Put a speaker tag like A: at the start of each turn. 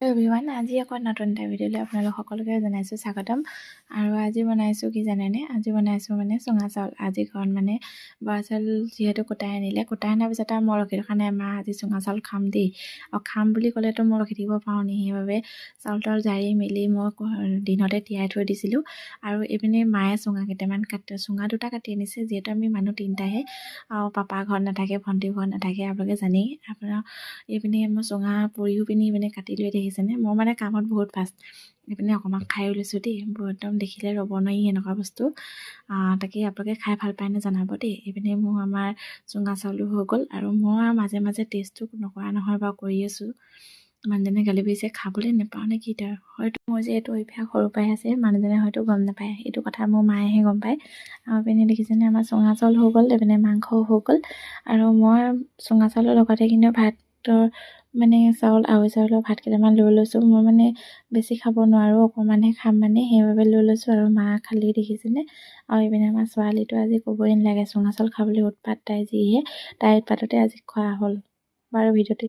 A: Everyone আজি আকৌ নতুন এটা ভিডিঅ'লৈ আপোনালোক সকলোকে জনাইছোঁ স্বাগতম। আৰু আজি বনাইছোঁ কি জানেনে, আজি বনাইছোঁ মানে চুঙা চাউল। আজি ঘৰত মানে বৰা চাউল যিহেতু কুটাই আনিলে, কুটাই অনাৰ পিছত আৰু মই ৰখি থকা নাই, মা আজি চুঙা চাউল খাম দেই। আৰু খাম বুলি ক'লেতো মই ৰখি থাকিব পাৰোঁ নি, সেইবাবে চাউল তাউল জাৰি মেলি মই দিনতে তিয়াই থৈ দিছিলোঁ। আৰু এইপিনে মায়ে চুঙা কেইটামান চুঙা দুটা কাটি আনিছে, যিহেতু আমি মানুহ তিনিটাহে আৰু পাপা ঘৰত নাথাকে, ভণ্টি ঘৰত নাথাকে, আপোনালোকে জানেই। আপোনাৰ এইপিনে মই চুঙা পুৰিও পিনি এইপিনে কাটি লৈ দেখিছেনে, মই মানে কামত বহুত ফাষ্ট। এইপিনে অকণমান খায়ো লৈছোঁ দেই, একদম দেখিলে ৰ'ব নোৱাৰি এনেকুৱা বস্তু। তাকে আপোনালোকে খাই ভাল পায়নে জনাব দেই। এইপিনে মোৰ আমাৰ চুঙা চাউলো হৈ গ'ল, আৰু মই মাজে মাজে টেষ্টটো নকৰা নহয় বাৰু কৰি আছোঁ। মানুহজনে গালি পাৰিছে খাবলৈ নাপাওঁ নে কি, তাৰ হয়তো মোৰ যে এইটো অভ্যাস সৰুৰ পৰাই আছে, মানুহজনে হয়তো গম নাপায় এইটো কথা, মোৰ মায়েহে গম পায়। আৰু এইপিনে দেখিছেনে আমাৰ চুঙা চাউল হৈ গ'ল, এইপিনে মাংসও হৈ গ'ল। আৰু মই চুঙা চাউলৰ লগতে কিন্তু ভাতৰ মানে আঢ়ৈ চাউলৰ ভাত কেইটামান লৈ লৈছোঁ। মই মানে বেছি খাব নোৱাৰোঁ, অকণমানহে খাম মানে, সেইবাবে লৈ লৈছোঁ। আৰু মা খালি দেখিছেনে। আৰু এইপিনে আমাৰ ছোৱালীটো আজি ক'বই নালাগে, চুঙা চাউল খাবলৈ উৎপাত, তাই যিহে, তাইৰ উৎপাততে আজি খোৱা হ'ল। বাৰু ভিডিঅ'টো